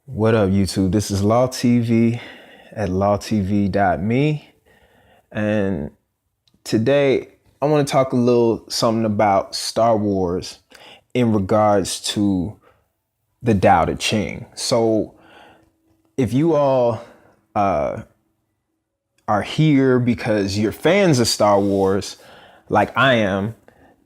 What up, YouTube? This is Law TV at lawtv.me. And today I want to talk a little something about Star Wars in regards to the Tao Te Ching. So if you all are here because you're fans of Star Wars like I am,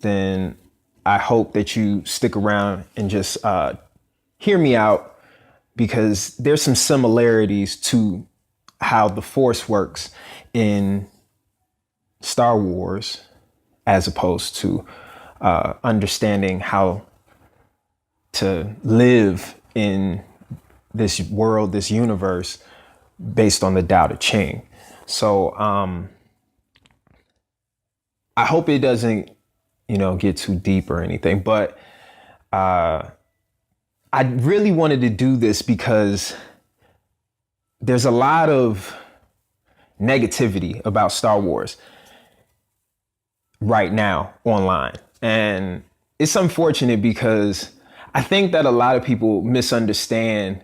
then I hope that you stick around and just hear me out, because there's some similarities to how the Force works in Star Wars as opposed to understanding how to live in this world, this universe, based on the Tao Te Ching. So I hope it doesn't, get too deep or anything, but I really wanted to do this because there's a lot of negativity about Star Wars right now online. And it's unfortunate because I think that a lot of people misunderstand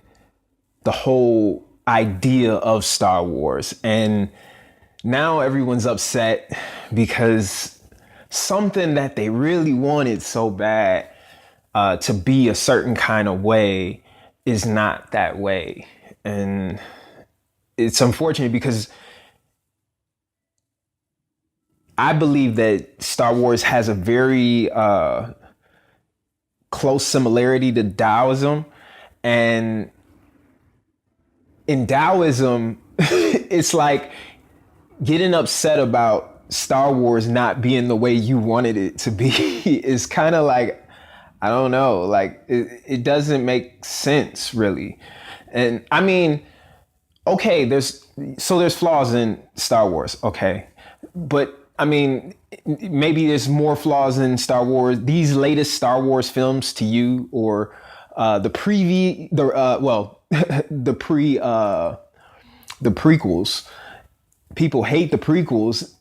the whole idea of Star Wars. And now everyone's upset because something that they really wanted so bad to be a certain kind of way is not that way. And it's unfortunate because I believe that Star Wars has a very close similarity to Taoism. And in Taoism, it's like getting upset about Star Wars not being the way you wanted it to be is kind of like, I don't know, like it doesn't make sense really. And I mean, okay, there's flaws in Star Wars, okay. But I mean, maybe there's more flaws in Star Wars, these latest Star Wars films to you, or the prequels. People hate the prequels.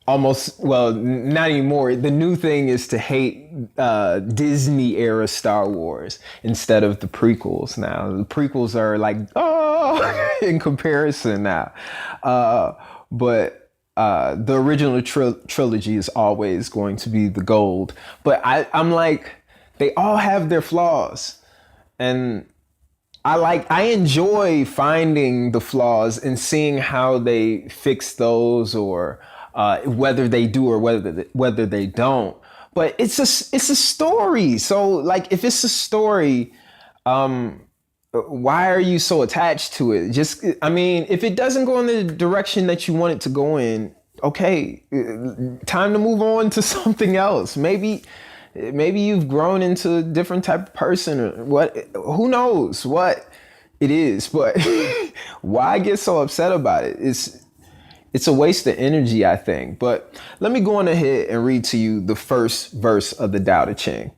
Not anymore. The new thing is to hate Disney era Star Wars instead of the prequels now. The prequels are like, in comparison now. But the original trilogy is always going to be the gold. But I'm like, they all have their flaws. And I enjoy finding the flaws and seeing how they fix those, or whether they do or whether they don't. But it's a story. So like, if it's a story, why are you so attached to it? If it doesn't go in the direction that you want it to go in, okay, time to move on to something else. Maybe you've grown into a different type of person, or what, who knows what it is, but why get so upset about it? It's a waste of energy, I think. But let me go on ahead and read to you the first verse of the Tao Te Ching.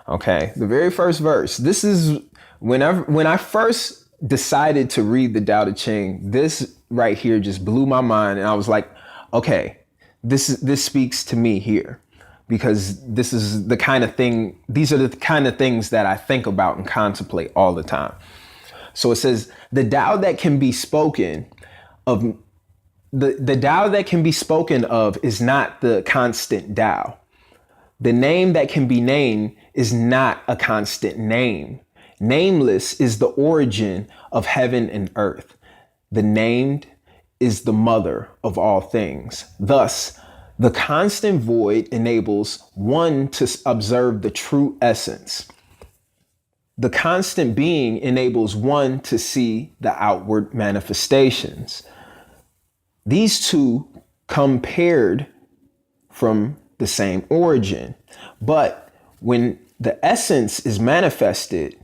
Okay, the very first verse. This is when I first decided to read the Tao Te Ching. This right here just blew my mind, and I was like, okay, this speaks to me here, because this is the kind of thing. These are the kind of things that I think about and contemplate all the time. So it says, the Tao that can be spoken of. The Tao that can be spoken of is not the constant Tao. The name that can be named is not a constant name. Nameless is the origin of heaven and earth. The named is the mother of all things. Thus, the constant void enables one to observe the true essence. The constant being enables one to see the outward manifestations. These two come paired from the same origin, but when the essence is manifested,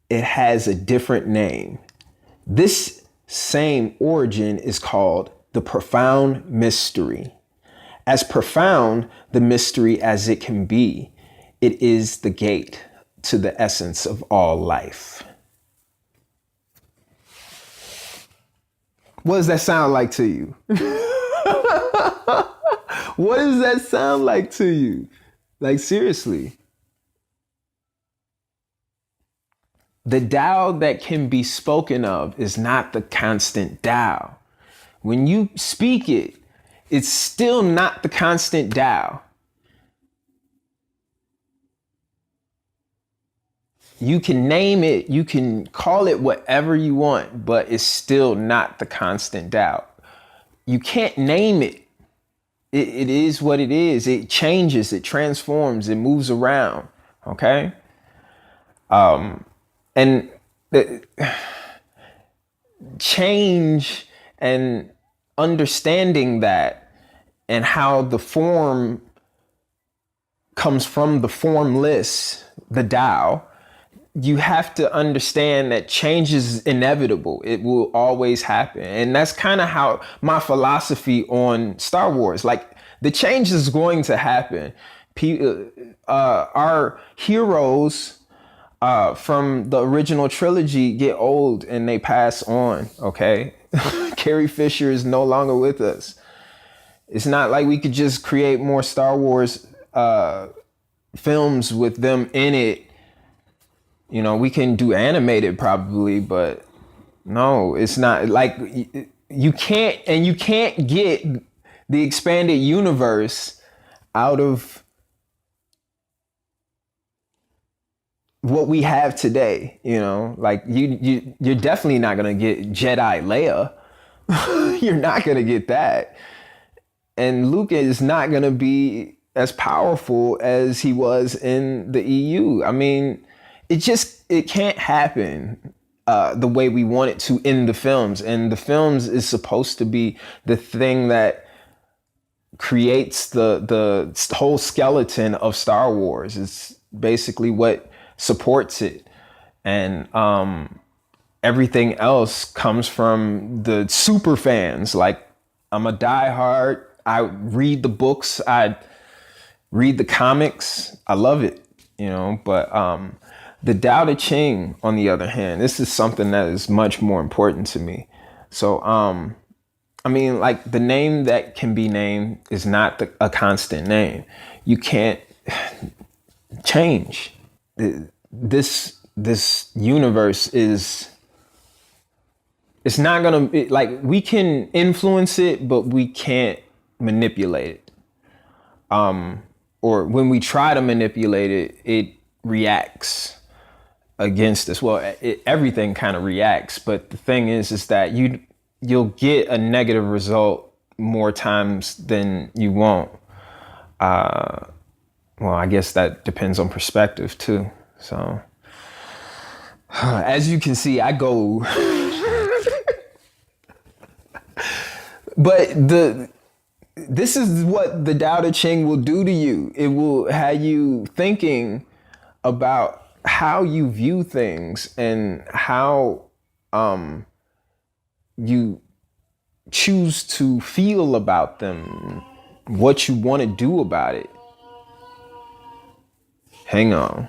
it has a different name. This same origin is called the profound mystery. As profound the mystery as it can be, it is the gate to the essence of all life. What does that sound like to you? What does that sound like to you? Like, seriously. the Tao that can be spoken of is not the constant Tao. When you speak it, it's still not the constant Tao. You can name it, you can call it whatever you want, but it's still not the constant Tao. You can't name it. It is what it is. It changes, it transforms, it moves around. Okay? And the change and understanding that, and how the form comes from the formless, the Tao, you have to understand that change is inevitable. It will always happen. And that's kind of how my philosophy on Star Wars, like, the change is going to happen. Our heroes from the original trilogy get old and they pass on, okay? Carrie Fisher is no longer with us. It's not like we could just create more Star Wars films with them in it. You know, we can do animated probably, but no, it's not like you can't get the expanded universe out of what we have today. You know, like you're definitely not gonna get Jedi Leia. You're not gonna get that, and Luke is not gonna be as powerful as he was in the EU. I mean, it can't happen the way we want it to in the films. And the films is supposed to be the thing that creates the whole skeleton of Star Wars. It's basically what supports it. And everything else comes from the super fans. Like, I'm a diehard. I read the books. I read the comics. I love it, you know, but the Tao Te Ching, on the other hand, this is something that is much more important to me. So, I mean, like, the name that can be named is not a constant name. You can't change. This universe is, it's not gonna be, like, we can influence it, but we can't manipulate it. Or when we try to manipulate it, it reacts against us. Well, everything kind of reacts, but the thing is that you'll get a negative result more times than you won't. Well, I guess that depends on perspective too. So, as you can see, I go, but this is what the Tao Te Ching will do to you. It will have you thinking about how you view things and how you choose to feel about them, what you want to do about it. Hang on.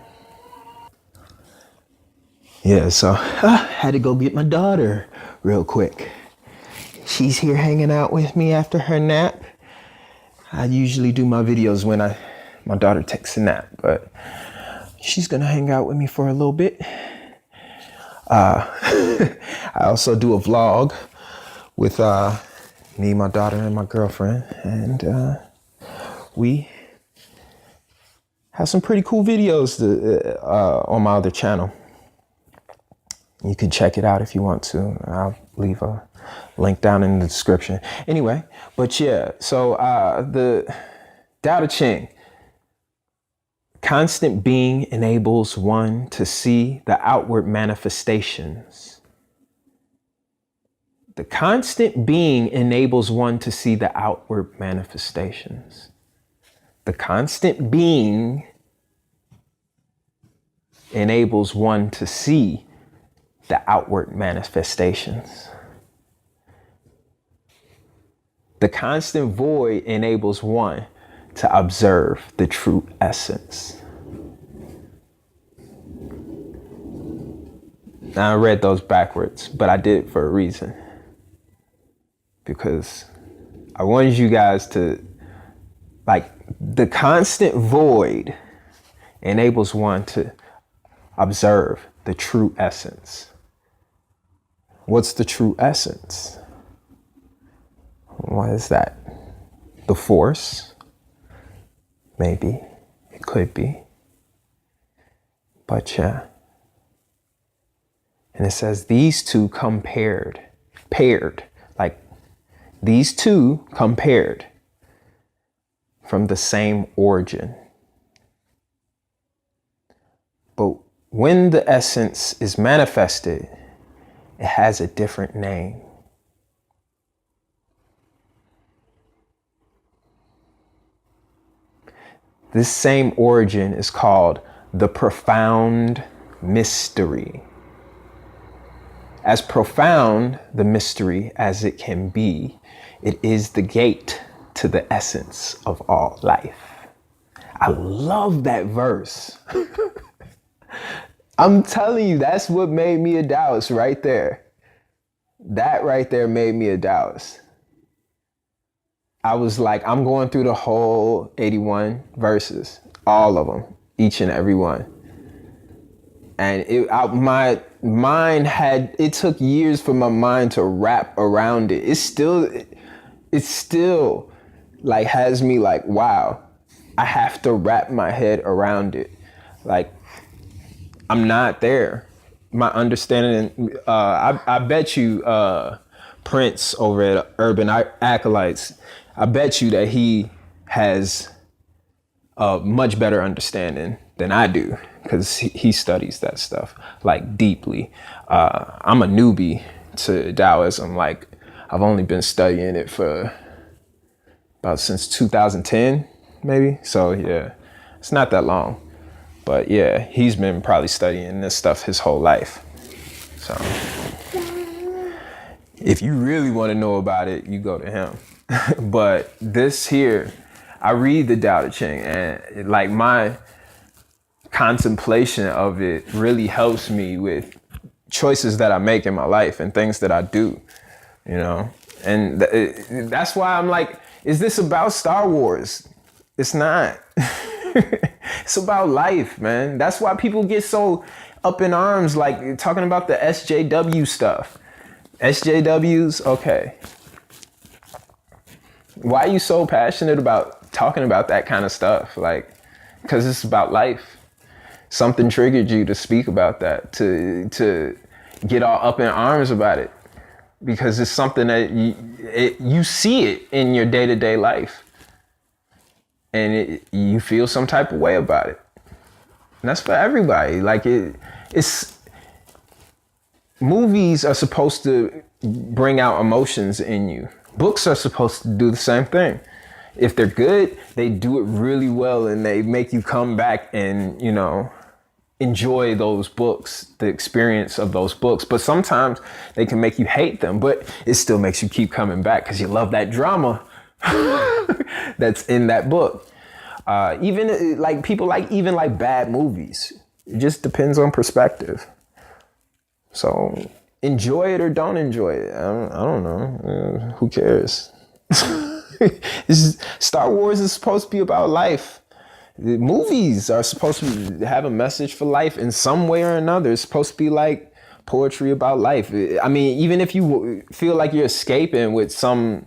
Yeah, so I had to go get my daughter real quick. She's here hanging out with me after her nap. I usually do my videos when my daughter takes a nap, but she's gonna hang out with me for a little bit. I also do a vlog with me, my daughter, and my girlfriend, and we have some pretty cool videos on my other channel. You can check it out if you want to. I'll leave a link down in the description. Anyway, but yeah, so the Tao Te Ching. Constant being enables one to see the outward manifestations. The constant being enables one to see the outward manifestations. The constant being enables one to see the outward manifestations. The constant void enables one to observe the true essence. Now, I read those backwards, but I did it for a reason. Because I wanted you guys to, like, the constant void enables one to observe the true essence. What's the true essence? What is that? The Force? Maybe. It could be. But yeah. And it says these two paired, like these two paired from the same origin. But when the essence is manifested, it has a different name. This same origin is called the profound mystery. As profound the mystery as it can be, it is the gate to the essence of all life. I love that verse. I'm telling you, that's what made me a Taoist right there. That right there made me a Taoist. I was like, I'm going through the whole 81 verses, all of them, each and every one. And my mind it took years for my mind to wrap around it. It's still like has me like, wow, I have to wrap my head around it. Like, I'm not there. My understanding, I bet you Prince over at Urban Acolytes, I bet you that he has a much better understanding than I do, because he studies that stuff like deeply. I'm a newbie to Taoism. Like, I've only been studying it for about since 2010, maybe. So yeah, it's not that long. But yeah, he's been probably studying this stuff his whole life. So if you really want to know about it, you go to him. But this here, I read the Tao Te Ching, and like my contemplation of it really helps me with choices that I make in my life and things that I do, you know? And that's why I'm like, is this about Star Wars? It's not. It's about life, man. That's why people get so up in arms, like talking about the SJW stuff. SJWs, okay. Why are you so passionate about talking about that kind of stuff? Like, because it's about life. Something triggered you to speak about that, to get all up in arms about it, because it's something that you see it in your day-to-day life, and you feel some type of way about it. And that's for everybody. Like it's movies are supposed to bring out emotions in you. Books are supposed to do the same thing. If they're good, they do it really well, and they make you come back and, you know, enjoy those books, the experience of those books. But sometimes they can make you hate them, but it still makes you keep coming back because you love that drama that's in that book. Even like people like even like bad movies. It just depends on perspective. So enjoy it or don't enjoy it. I don't know. Who cares? Star Wars is supposed to be about life. The movies are supposed to have a message for life in some way or another. It's supposed to be like poetry about life. I mean, even if you feel like you're escaping with some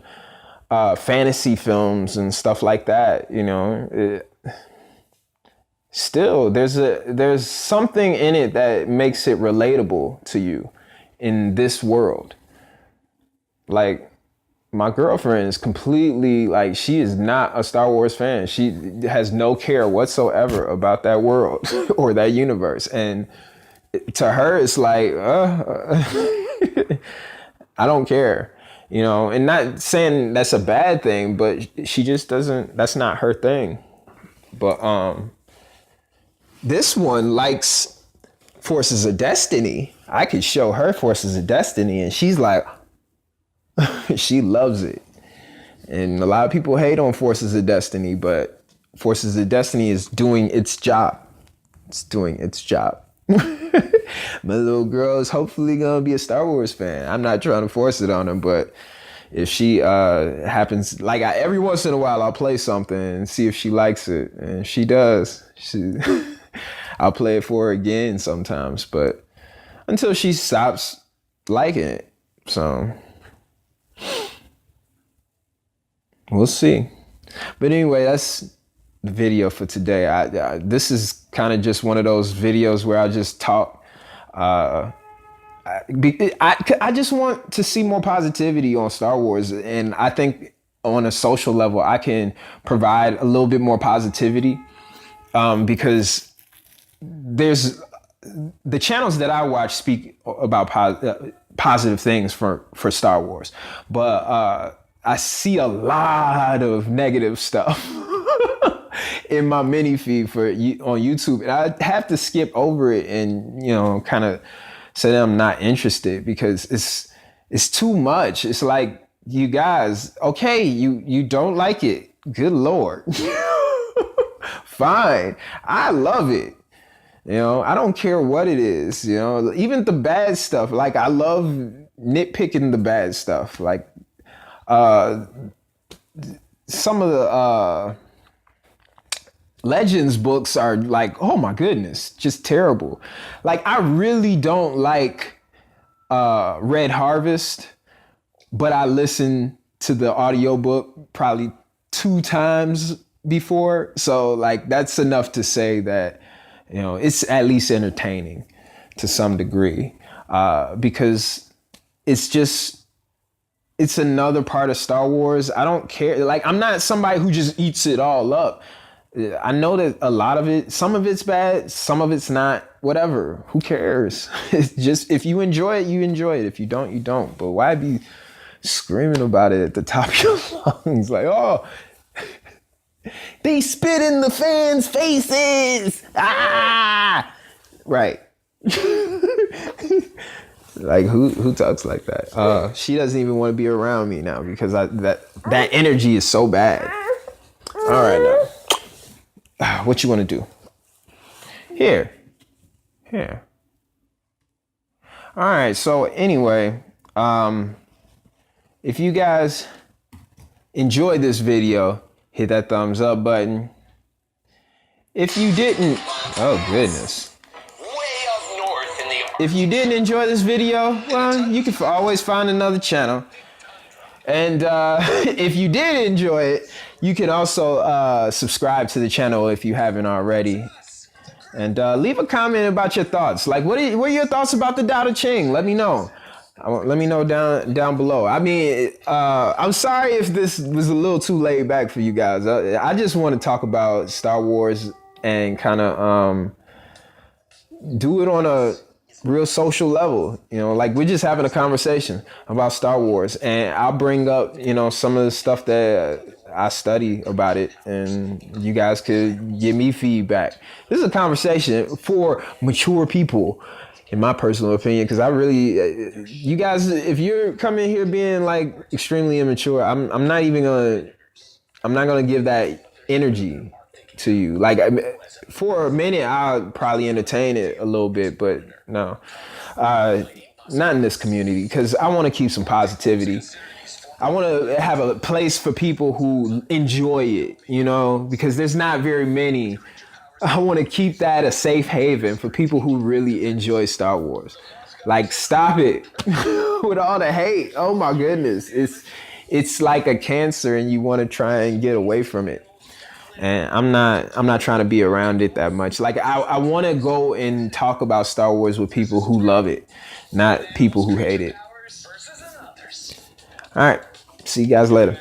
fantasy films and stuff like that, you know, still there's something in it that makes it relatable to you in this world. Like, my girlfriend is completely like, she is not a Star Wars fan. She has no care whatsoever about that world or that universe. And to her, it's like, I don't care, you know, and not saying that's a bad thing, but she just doesn't, that's not her thing. But this one likes Forces of Destiny. I could show her Forces of Destiny and she's like, she loves it. And a lot of people hate on Forces of Destiny, but Forces of Destiny is doing its job. It's doing its job. My little girl is hopefully gonna be a Star Wars fan. I'm not trying to force it on her, but if she happens, like every once in a while, I'll play something and see if she likes it, and she does. I'll play it for her again sometimes, but until she stops liking it. So we'll see. But anyway, that's the video for today. This is kind of just one of those videos where I just talk. I just want to see more positivity on Star Wars, and I think on a social level I can provide a little bit more positivity, because there's the channels that I watch speak about positive things for Star Wars, but I see a lot of negative stuff in my mini feed on YouTube, and I have to skip over it and kind of say that I'm not interested, because it's too much. It's like, you guys, okay, you don't like it. Good Lord. Fine. I love it. I don't care what it is, even the bad stuff. Like, I love nitpicking the bad stuff. Like, some of the Legends books are like, oh my goodness, just terrible. Like, I really don't like Red Harvest, but I listened to the audiobook probably 2 times before. So like, that's enough to say that, it's at least entertaining to some degree, because it's another part of Star Wars. I don't care. Like, I'm not somebody who just eats it all up. I know that a lot of it, some of it's bad, some of it's not, whatever. Who cares? It's just, if you enjoy it, you enjoy it. If you don't, you don't. But why be screaming about it at the top of your lungs? Like, oh, they spit in the fans' faces. Ah, right. Like, who talks like that? She doesn't even want to be around me now, because that energy is so bad. All right, now, what you want to do? Here. All right. So anyway, if you guys enjoyed this video, hit that thumbs up button. If you didn't, oh goodness. If you didn't enjoy this video, well, you can always find another channel. And if you did enjoy it, you can also subscribe to the channel if you haven't already. And leave a comment about your thoughts. Like, what are your thoughts about the Tao Te Ching? Let me know. Let me know down below. I mean, I'm sorry if this was a little too laid back for you guys. I just want to talk about Star Wars and kind of do it on a real social level. Like, we're just having a conversation about Star Wars, and I'll bring up, some of the stuff that I study about it, and you guys could give me feedback. This is a conversation for mature people, in my personal opinion, because I really, you guys, if you're coming here being like extremely immature, I'm not gonna give that energy to you. Like, for a minute, I'll probably entertain it a little bit, but no, not in this community, because I want to keep some positivity. I want to have a place for people who enjoy it, because there's not very many. I want to keep that a safe haven for people who really enjoy Star Wars. Like, stop it with all the hate. Oh my goodness. It's like a cancer, and you want to try and get away from it. And I'm not trying to be around it that much. Like, I want to go and talk about Star Wars with people who love it, not people who hate it. All right. See you guys later.